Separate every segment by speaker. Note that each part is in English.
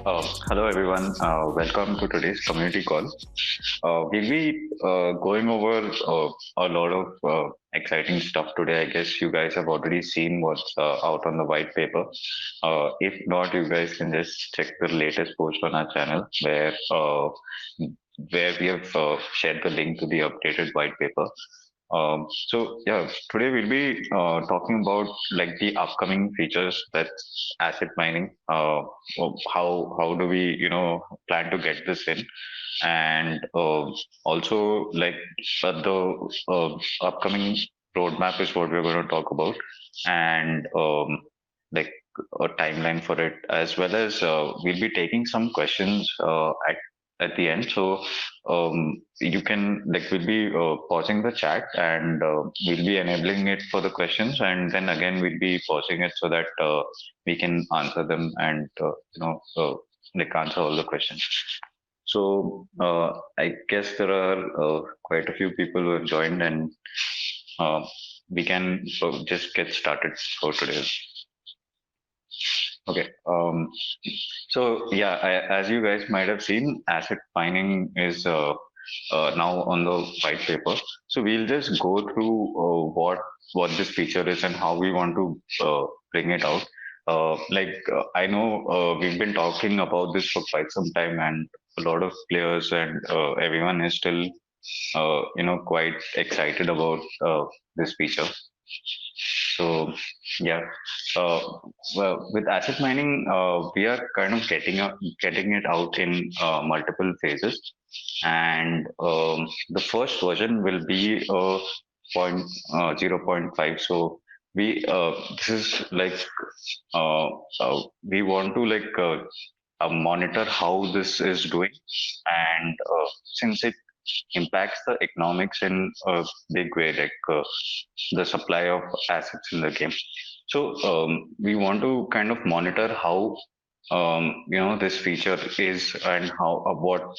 Speaker 1: Hello everyone, welcome to today's community call. We'll be going over a lot of exciting stuff today. I guess you guys have already seen what's out on the white paper. If not, you guys can just check the latest post on our channel where we have shared the link to the updated white paper. So yeah, today we'll be talking about like the upcoming features that's asset mining. How do we plan to get this in, and also like the upcoming roadmap is what we're going to talk about, and like a timeline for it, as well as we'll be taking some questions at the end. So you can like we'll be pausing the chat, and we'll be enabling it for the questions, and then again we'll be pausing it so that we can answer them and like answer all the questions. So I guess there are quite a few people who have joined, and uh, we can just get started for today. Okay. So yeah, as you guys might have seen, asset mining is now on the white paper. So we'll just go through what this feature is and how we want to bring it out. I know we've been talking about this for quite some time, and a lot of players and everyone is still quite excited about this feature. So yeah, uh, well, with asset mining, we are kind of getting it out in multiple phases, and the first version will be point 0.5. So we this is like we want to monitor how this is doing, and since it impacts the economics in a big way, the supply of assets in the game. So we want to kind of monitor how this feature is, and how what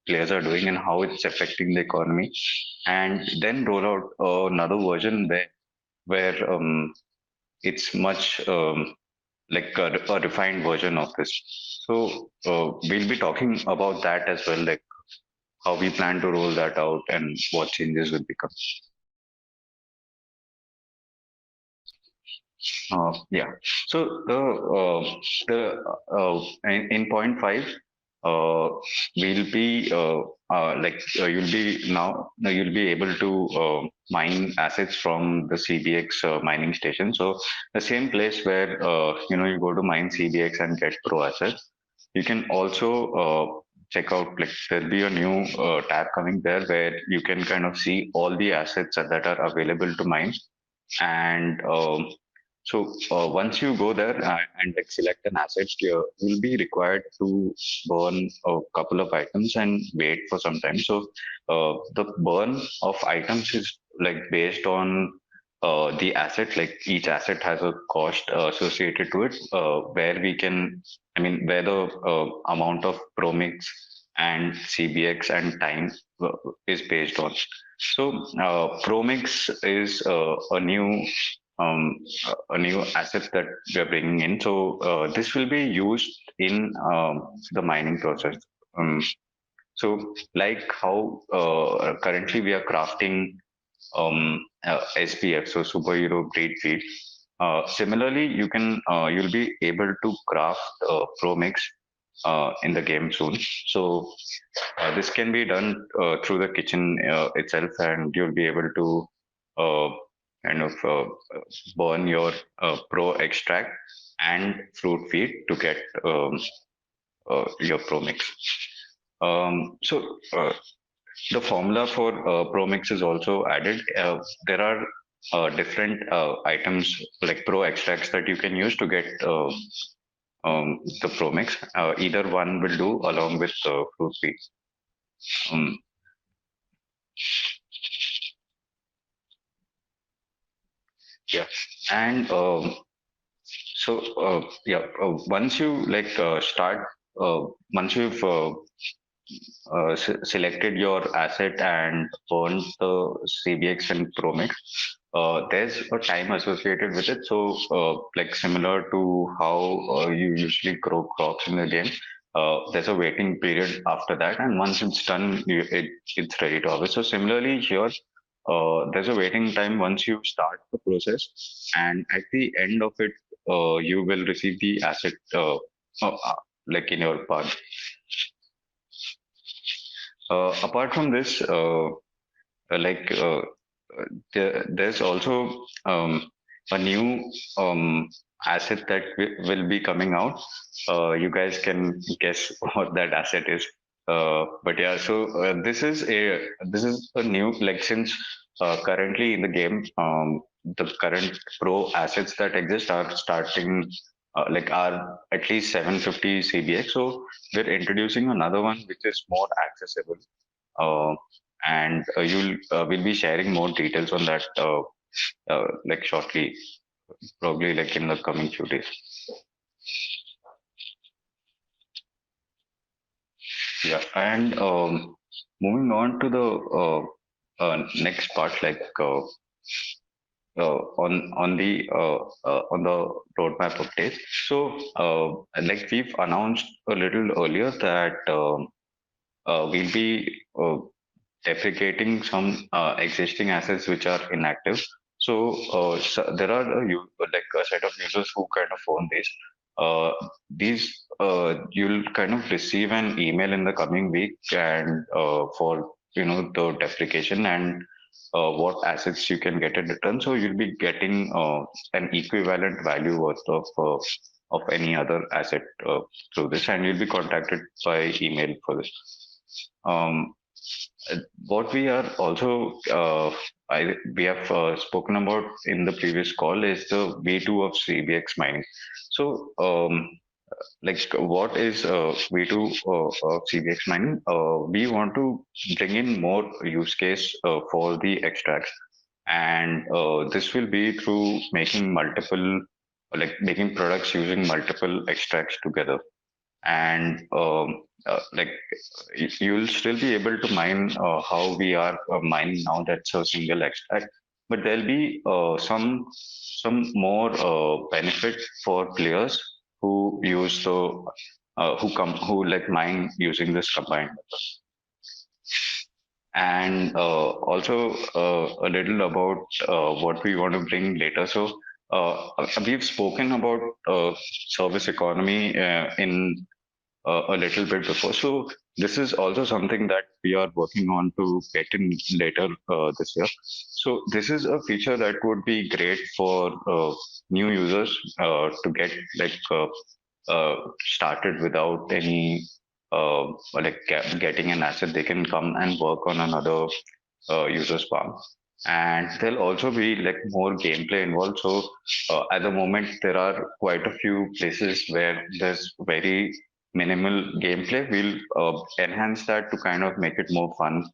Speaker 1: players are doing and how it's affecting the economy, and then roll out another version where it's much like a refined version of this. So we'll be talking about that as well, like how we plan to roll that out and what changes will become. Yeah. So in point five, uh, we'll be you'll be now no, you'll be able to mine assets from the CBX mining station. So the same place where you go to mine CBX and get pro assets, you can also check out, like there'll be a new tab coming there where you can kind of see all the assets that are available to mine, and once you go there and like select an asset, you'll be required to burn a couple of items and wait for some time. So the burn of items is like based on the asset. Like each asset has a cost associated to it, where we can, I mean, where the amount of Promix and CBX and time is based on. So Promix is um, a new asset that we are bringing in. So this will be used in the mining process. Um, so like how currently we are crafting SPF, so superhero breed feed. Similarly, you'll be able to craft Promix in the game soon. So this can be done through the kitchen itself, and you'll be able to uh, kind of burn your pro extract and fruit feed to get your pro mix. The formula for pro mix is also added. There are different items like pro extracts that you can use to get the pro mix. Either one will do along with fruit feed. Um, yeah, and once you start, once you've selected your asset and burned the CBX and Promix, there's a time associated with it. So, like similar to how you usually grow crops in the game, there's a waiting period after that, and once it's done, it's ready to harvest. So similarly here, there's a waiting time once you start the process, and at the end of it, you will receive the asset, like in your path. Apart from this, like there's also a new asset that will be coming out. You guys can guess what that asset is. But yeah, so this is a new, like, since currently in the game, the current pro assets that exist are starting, like, are at least 750 CBX. So we're introducing another one which is more accessible, uh, and you'll we'll be sharing more details on that, like, shortly, probably like in the coming few days. Yeah, and moving on to the next part, like, on the roadmap update. So, like, we've announced a little earlier that we'll be deprecating some existing assets which are inactive. So there are like a set of users who kind of own these. You'll kind of receive an email in the coming week, and for the deprecation and what assets you can get in return. So you'll be getting an equivalent value worth of any other asset through this, and you'll be contacted by email for this. Um, what we are also we have spoken about in the previous call is the V2 of CBX mining. So, like, what is V2 of CBX mining? We want to bring in more use case for the extracts, and this will be through making multiple, like, making products using multiple extracts together. And like, you'll still be able to mine how we are mining now. That's a single extract, but there'll be some more benefit for players who use the who like mine using this combined method. And also a little about what we want to bring later. So we've spoken about service economy in a little bit before. So this is also something that we are working on to get in later this year. So this is a feature that would be great for new users to get, like, started without any like getting an asset. They can come and work on another user's farm. And there'll also be, like, more gameplay involved. So at the moment, there are quite a few places where there's very minimal gameplay. We'll enhance that to kind of make it more fun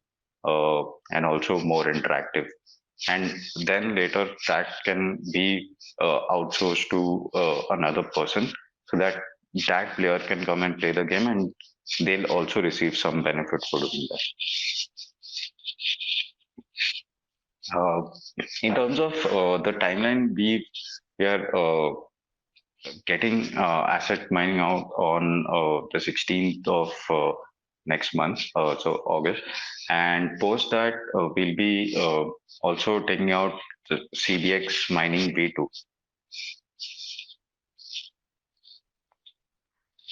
Speaker 1: and also more interactive. And then later that can be outsourced to another person, so that that player can come and play the game, and they'll also receive some benefit for doing that. Uh, in terms of the timeline, we are getting asset mining out on the 16th of next month, so August, and post that we'll be also taking out the CBX mining V2.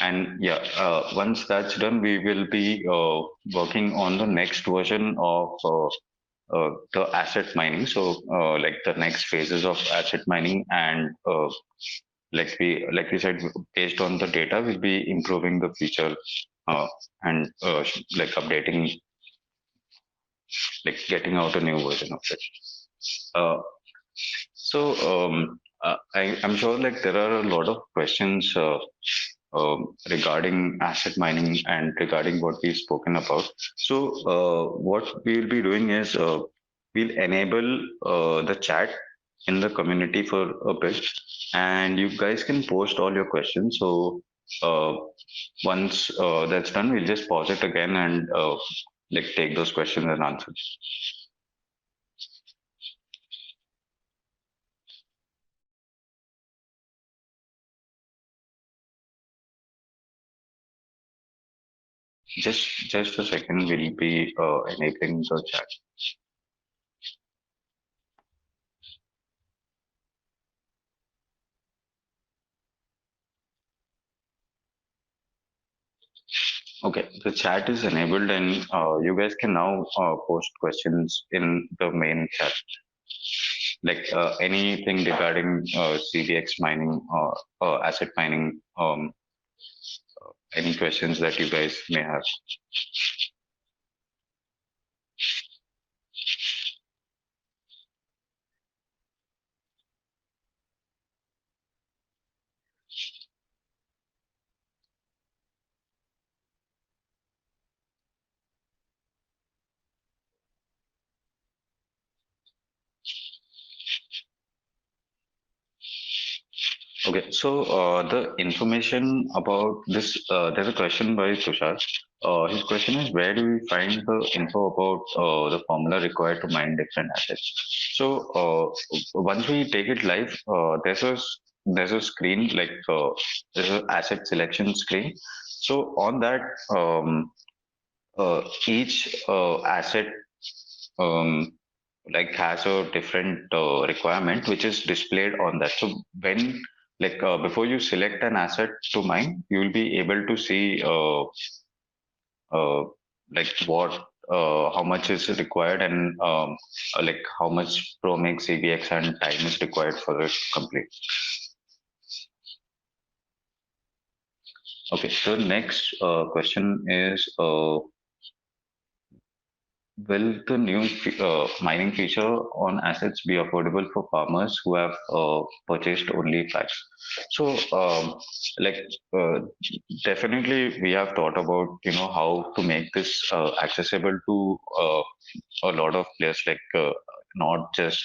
Speaker 1: And yeah, once that's done, we will be working on the next version of the asset mining. So, like, the next phases of asset mining, and like we said, based on the data, we'll be improving the feature and like updating, like getting out a new version of it. Uh, I'm sure, like, there are a lot of questions regarding asset mining and regarding what we've spoken about. So, what we'll be doing is we'll enable the chat in the community for a bit, and you guys can post all your questions. So, uh, once that's done, we'll just pause it again and like take those questions and answers. Just a second. We'll be enabling the chat. Okay, the chat is enabled, and you guys can now post questions in the main chat, like anything regarding CBX mining or asset mining. Any questions that you guys may have. Okay, so the information about this, there's a question by Tushar. His question is, where do we find the info about the formula required to mine different assets? So once we take it live, there's a screen like there's an asset selection screen. So on that, each asset um, like has a different requirement which is displayed on that. So when like before you select an asset to mine, you will be able to see uh, like what how much is required and like how much pro mix CBX and time is required for it to complete. Okay, so next question is will the new mining feature on assets be affordable for farmers who have purchased only packs? So, like, uh, definitely, we have thought about how to make this accessible to a lot of players, like not just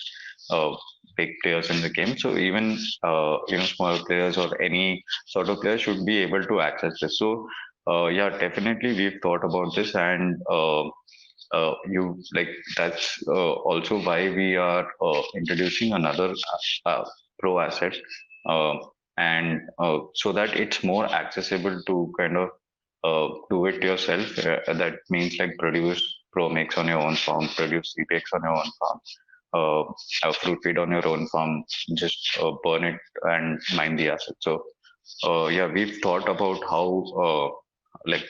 Speaker 1: uh, big players in the game. So even smaller players or any sort of player should be able to access this. So yeah, definitely we've thought about this and. You like that's also why we are introducing another pro asset uh, and so that it's more accessible to kind of do it yourself. That means like produce pro mix on your own farm, produce CPX on your own farm, fruit feed on your own farm, just burn it and mine the asset. So yeah, we've thought about how like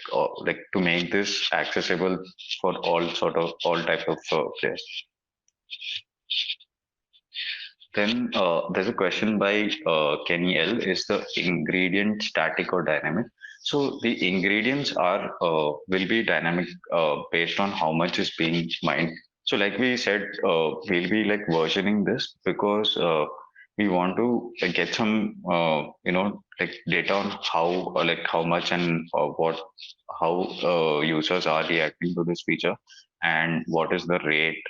Speaker 1: to make this accessible for all type of players. Then there's a question by Kenny L. Is the ingredient static or dynamic? So the ingredients are will be dynamic based on how much is being mined. So like we said, we'll be like versioning this because we want to get some like data on how like how much and what how users are reacting to this feature and what is the rate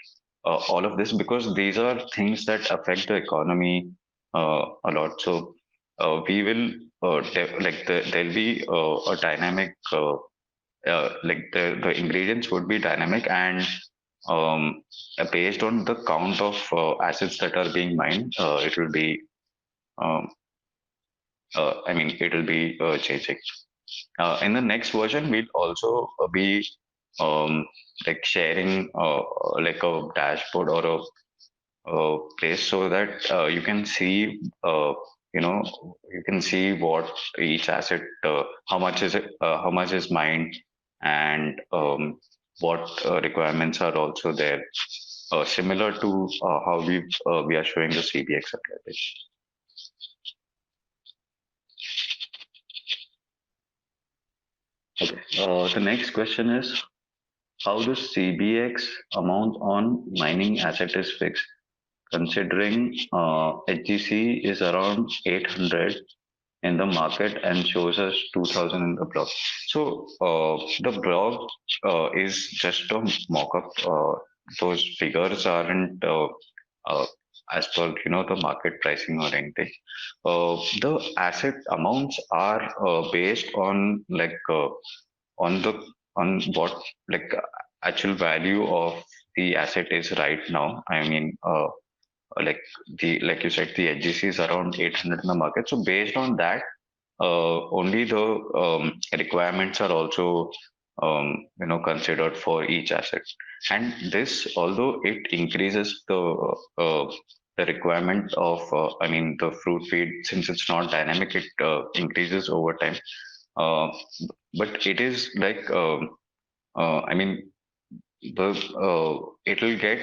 Speaker 1: all of this because these are things that affect the economy a lot. So we will there'll be a dynamic like the ingredients would be dynamic and um, based on the count of assets that are being mined, it will be um, I mean it will be changing. In the next version, we'll also be like sharing like a dashboard or a place so that you can see you know you can see what each asset how much is it how much is mined and what requirements are also there similar to how we are showing the CBX application. Okay. The next question is how does CBX amount on mining asset is fixed considering HGC is around 800 in the market and shows us 2000 in the blog. So the blog is just a mock-up. Those figures aren't uh, as per the market pricing or anything. The asset amounts are based on like on the on what like actual value of the asset is right now. I mean. Like the like you said, the HGC is around 800 in the market. So based on that, only the requirements are also considered for each asset. And this, although it increases the requirement of, the fruit feed, since it's not dynamic, it increases over time. Uh, but it is like, I mean, the it'll get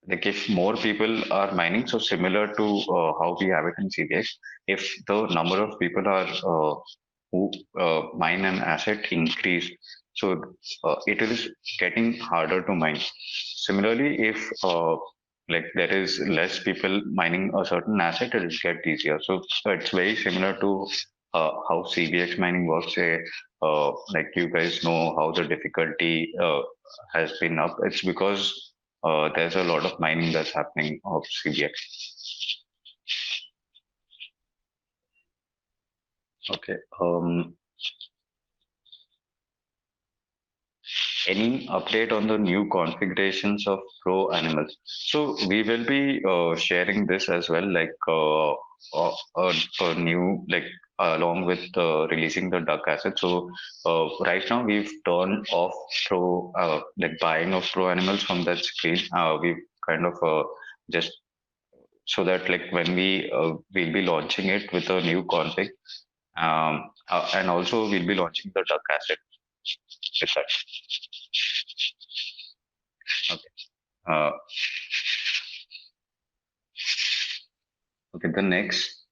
Speaker 1: like if more people are mining, so similar to how we have it in CBX, if the number of people are who mine an asset increase, so it is getting harder to mine. Similarly, if like there is less people mining a certain asset, it will get easier. So it's very similar to how CBX mining works. Like you guys know how the difficulty has been up. It's because there's a lot of mining that's happening of CBX. Okay. Any update on the new configurations of Pro Animals? So we will be sharing this as well, like a new like along with releasing the duck asset. So right now we've turned off Pro like buying of Pro Animals from that screen. We've kind of just so that like when we'll be launching it with a new config, and also we'll be launching the duck asset with that. Okay. Uh, okay. The next.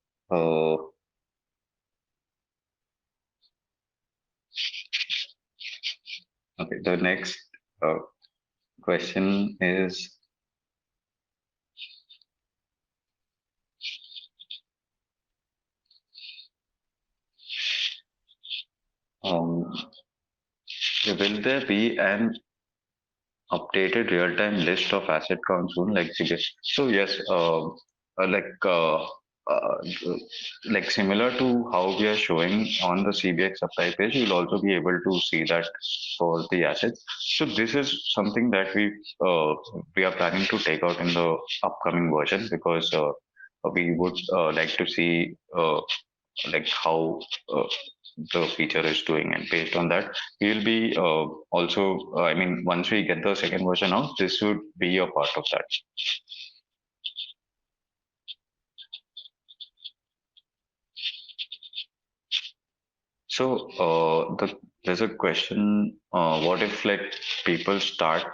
Speaker 1: Okay. The next uh, question is, um, will there be an updated real-time list of asset count soon, like CBS? So yes, uh, like uh, uh, like similar to how we are showing on the CBX supply page, you'll also be able to see that for the assets. So this is something that we are planning to take out in the upcoming version because we would like to see like how the feature is doing, and based on that we will be also once we get the second version out, this would be a part of that. So there's a question, what if like people start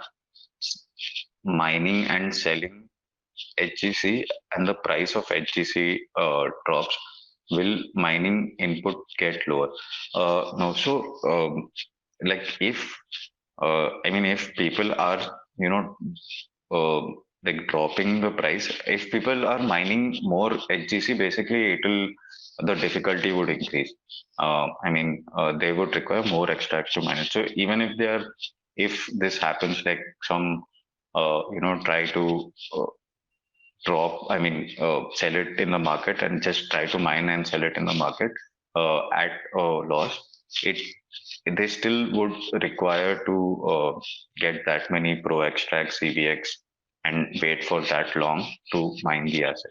Speaker 1: mining and selling HGC and the price of HGC drops, will mining input get lower? No. So like if people are uh, like dropping the price, if people are mining more HGC, basically the difficulty would increase. They would require more extracts to mine it. So even if this happens, like some try to sell it in the market and just try to mine and sell it in the market at a loss, it they still would require to get that many pro extract CBX and wait for that long to mine the asset.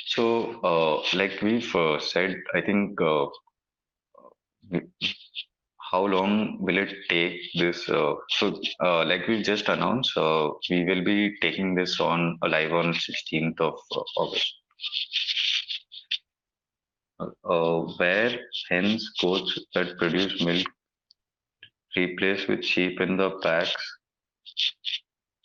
Speaker 1: So, like we've said, I think how long will it take this? Like we just announced, we will be taking this on live on 16th of August. Where hens, goats that produce milk replace with sheep in the packs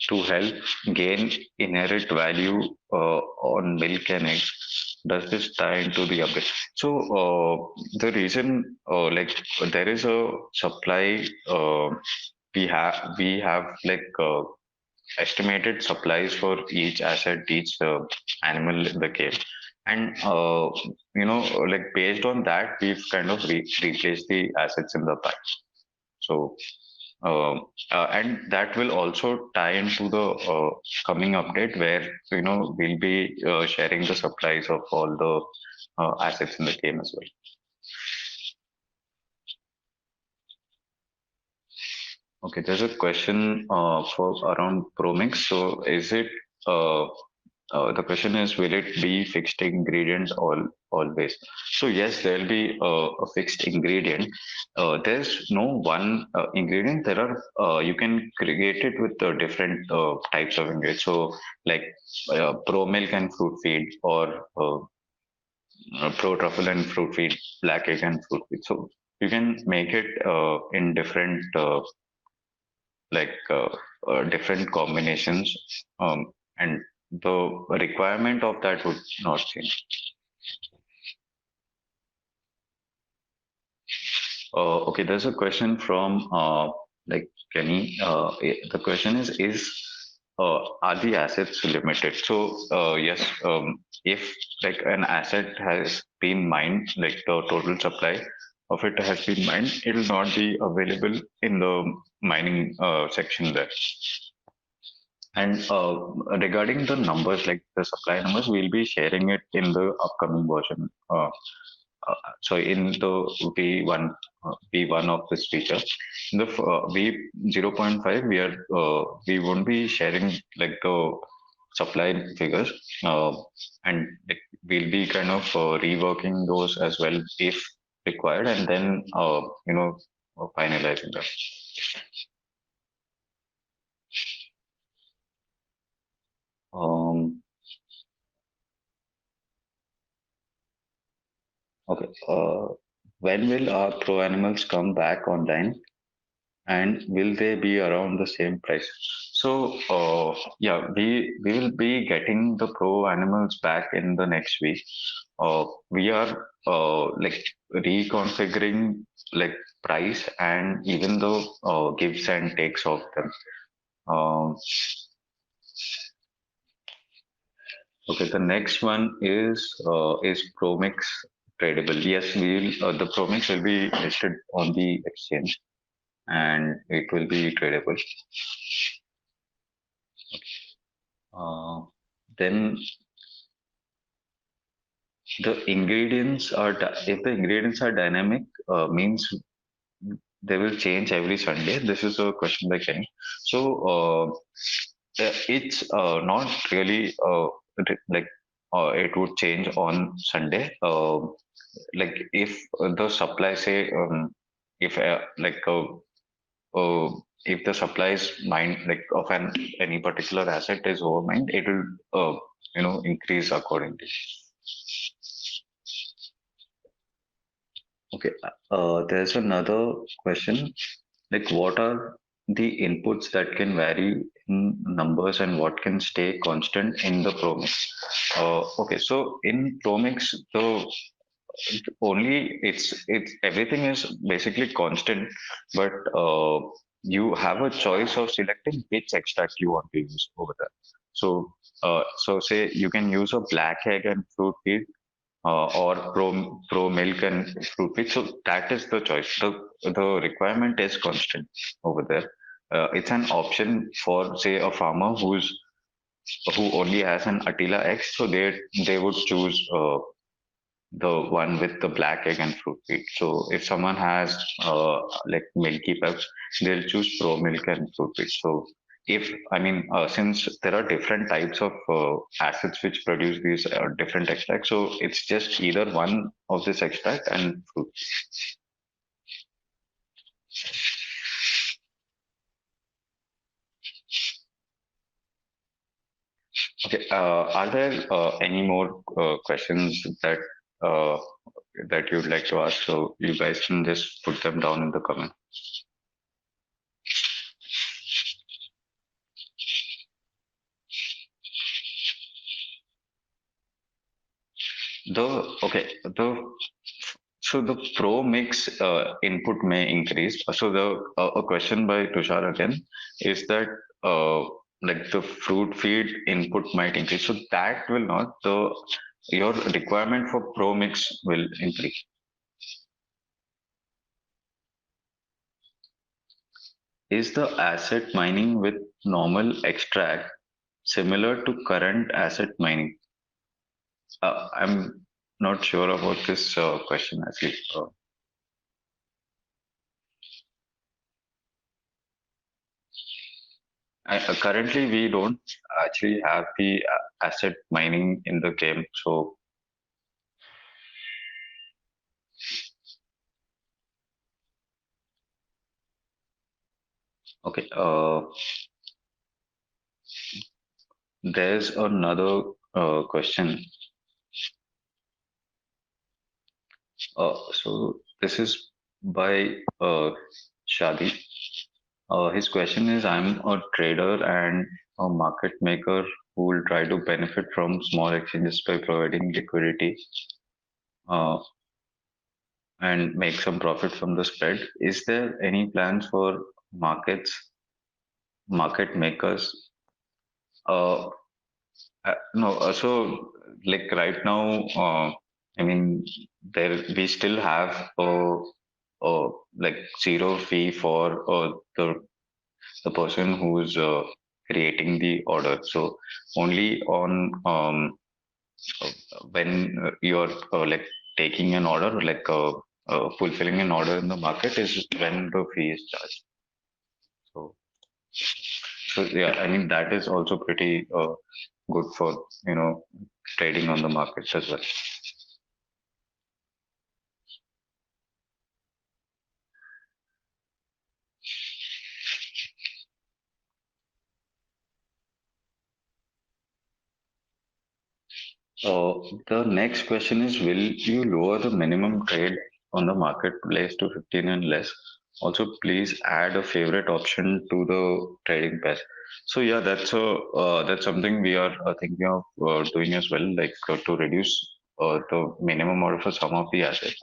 Speaker 1: to help gain inherent value on milk and eggs. Does this tie into the update? So the reason, like there is a supply. We have like estimated supplies for each asset, each animal in the cave, and like based on that, we've kind of replaced the assets in the pack. So and that will also tie into the coming update where we'll be sharing the supplies of all the assets in the game as well. Okay, there's a question for around ProMix. So is it uh, the question is, will it be fixed ingredients always? So yes, there will be a fixed ingredient. There's no one ingredient. There are you can create it with different types of ingredients. So like pro milk and fruit feed, or pro truffle and fruit feed, black egg and fruit feed. So you can make it in different like different combinations, and the requirement of that would not change. Okay, there's a question from like Kenny. The question is are the assets limited? So yes, if like an asset has been mined, like the total supply of it has been mined, it will not be available in the mining section there. And regarding the numbers, like the supply numbers, we'll be sharing it in the upcoming version. So in the V1 of this feature, in the V 0.5, we won't be sharing like the supply figures, and we'll be kind of reworking those as well if required, and then finalizing them. Um, okay. When will our pro animals come back online? And will they be around the same price? So yeah, we will be getting the pro animals back in the next week. We are like reconfiguring like price and even the gives and takes of them. Okay, the next one is promix tradable? Yes, we will, the promix will be listed on the exchange and it will be tradable. Uh, then if the ingredients are dynamic, means they will change every Sunday. This is a question by Kenny. So it's not really like it would change on Sunday. Like if the supply say if like if the supply is mined like of any particular asset is overmined, it will increase accordingly. Okay. There's another question. Like, what are the inputs that can vary in numbers and what can stay constant in the Promix? Okay, so in Promix, the only it's everything is basically constant, but you have a choice of selecting which extract you want to use over there. So say you can use a black egg and fruit feed, or pro milk and fruit feed. So that is the choice. The requirement is constant over there. It's an option for say a farmer who only has an Attila X. So they would choose the one with the black egg and fruit feed. So if someone has like milky pups, they'll choose pro milk and fruit feed. So if I mean, since there are different types of acids which produce these different extracts, so it's just either one of this extract and fruit. Okay. Are there any more questions uh, that you'd like to ask? So you guys can just put them down in the comment. The okay the So the pro mix input may increase. So the a question by Tushar again is that like the fruit feed input might increase. So that will not. The your requirement for pro mix will increase. Is the asset mining with normal extract similar to current asset mining? I'm not sure about this question actually. Currently, we don't actually have the asset mining in the game. So, okay. There's another question. So this is by Shadi. His question is: I'm a trader and a market maker who will try to benefit from small exchanges by providing liquidity uh, and make some profit from the spread. Is there any plans for market makers? Uh, no, like right now, I mean, there we still have like zero fee for the person who's creating the order. So only on when you're like taking an order, like fulfilling an order in the market is when the fee is charged. So so yeah, I mean that is also pretty good for trading on the markets as well. Uh, the next question is: will you lower the minimum trade on the marketplace to 15 and less? Also, please add a favorite option to the trading pass. So yeah, that's something we are thinking of doing as well, like to reduce the minimum order for some of the assets.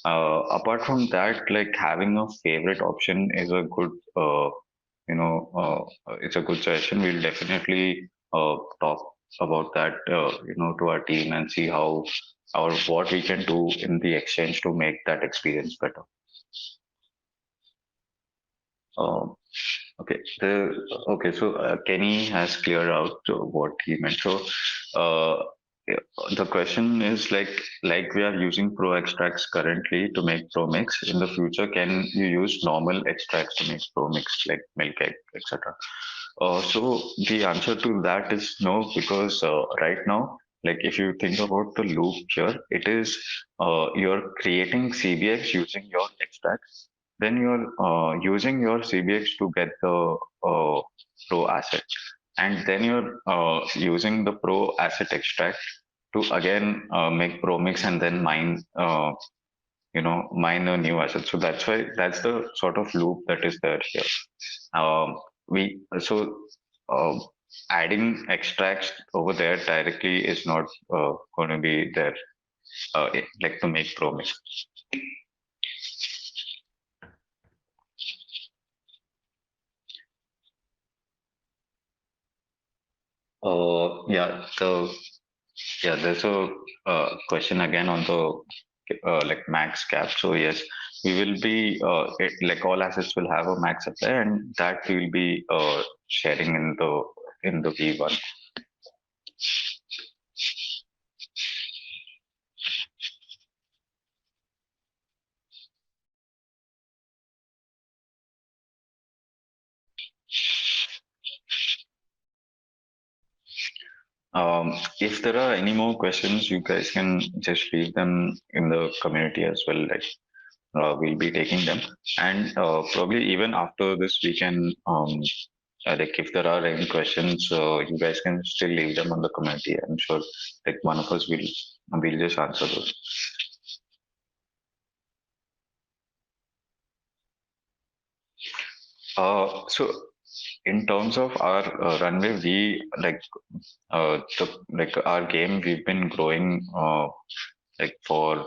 Speaker 1: Apart from that, like having a favorite option is a good it's a good suggestion. We'll definitely talk about that, to our team and see how or what we can do in the exchange to make that experience better. Um, okay, so Kenny has cleared out what he meant. So, uh, yeah, the question is like we are using pro extracts currently to make pro mix. In the future, can you use normal extracts to make pro mix like milk, egg, etc.? So the answer to that is no, because right now, like if you think about the loop here, it is you're creating CBX using your extracts, then you're using your CBX to get the pro asset, and then you're using the pro asset extract to again make pro mix and then mine a new asset. So that's why that's the sort of loop that is there here. We so uh, adding extracts over there directly is not going to be there, like to make pro mix. Yeah, so yeah, there's a question again on the like max cap. So yes, we will be like all assets will have a max supply, and that we will be sharing in the V1. If there are any more questions, you guys can just leave them in the community as well. Like we'll be taking them, and probably even after this, we can like if there are any questions, you guys can still leave them on the community. I'm sure like one of us will just answer those. So in terms of our runway, we like our game. We've been growing like for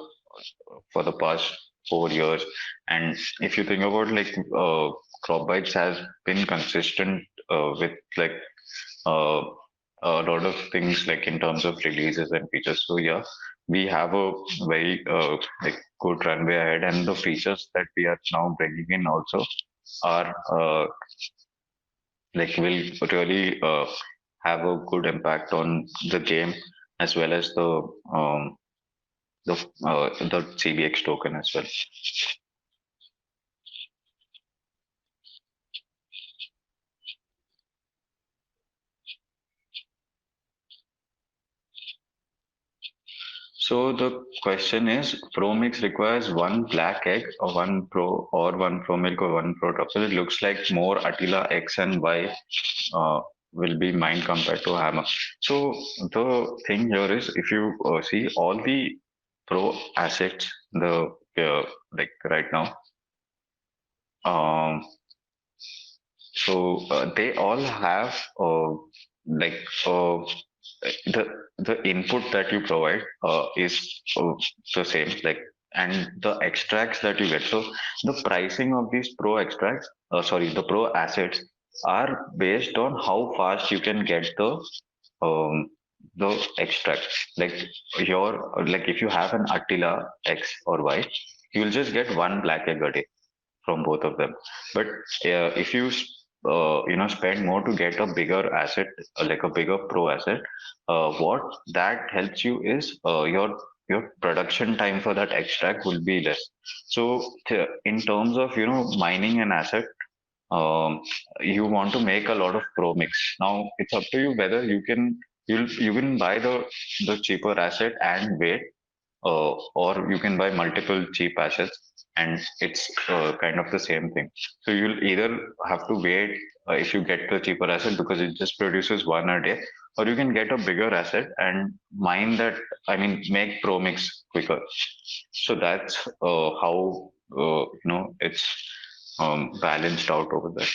Speaker 1: the past 4 years. And if you think about like CropBytes has been consistent with like uh, a lot of things like in terms of releases and features. So yeah, we have a very like good runway ahead, and the features that we are now bringing in also are like will really have a good impact on the game as well as the CBX token as well. So the question is, Pro Mix requires one black egg or one Pro Milk or one Pro Truffle. It looks like more Attila X and Y uh, will be mine compared to Hammer. So the thing here is, if you see all the Pro assets, like right now, um, they all have like uh, the the input that you provide is the same, like, and the extracts that you get. So the pricing of these pro extracts, the pro assets are based on how fast you can get um the extract. Like like if you have an Attila X or Y, you'll just get one black egg a day from both of them. But if you spend more to get a bigger asset, like a bigger pro asset, what that helps you is your production time for that extract will be less. So in terms of mining an asset, um, you want to make a lot of pro mix. Now it's up to you whether you can buy the cheaper asset and wait, or you can buy multiple cheap assets and it's kind of the same thing. So you'll either have to wait if you get the cheaper asset because it just produces one a day, or you can get a bigger asset and mine that, I mean, make pro mix quicker. So that's how it's balanced out over there.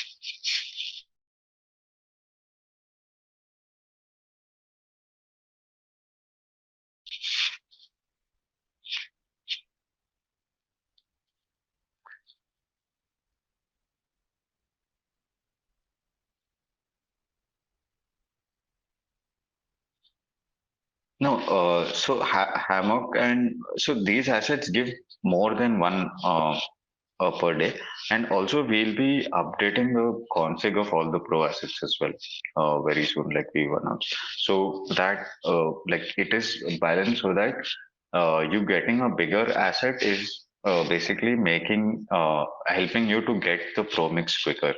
Speaker 1: No, hammock and so these assets give more than one per day, and also we'll be updating the config of all the pro assets as well very soon, like we've announced. So that like it is balanced so that you getting a bigger asset is basically making helping you to get the pro mix quicker.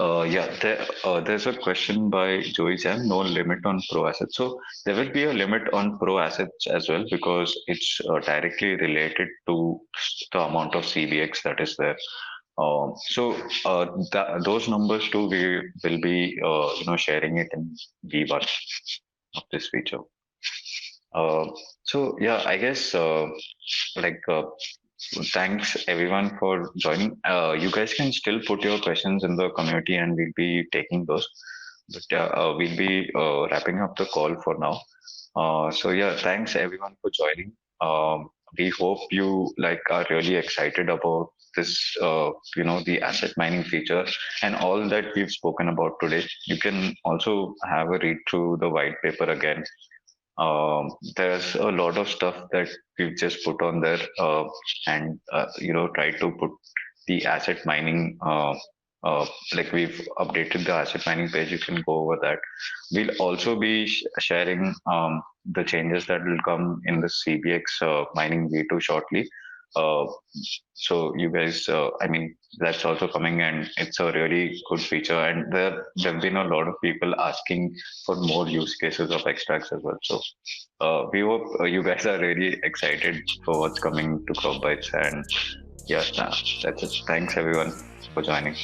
Speaker 1: Uh, there's a question by Joey Chan, no limit on pro assets. So there will be a limit on pro assets as well because it's directly related to the amount of CBX that is there. Those numbers too, we will be sharing it in V1 of this feature. Uh, I guess like thanks everyone for joining. You guys can still put your questions in the community and we'll be taking those. But we'll be wrapping up the call for now. Thanks everyone for joining. We hope you are really excited about this, the asset mining feature and all that we've spoken about today. You can also have a read through the white paper again. There's a lot of stuff that we've just put on there, and try to put the asset mining. Like we've updated the asset mining page. You can go over that. We'll also be sharing the changes that will come in the CBX mining V2 shortly. Uh, so you guys, I mean, that's also coming, and it's a really good feature. And there have been a lot of people asking for more use cases of extracts as well. So we hope you guys are really excited for what's coming to CropBytes. And yes, that's it. Thanks everyone for joining.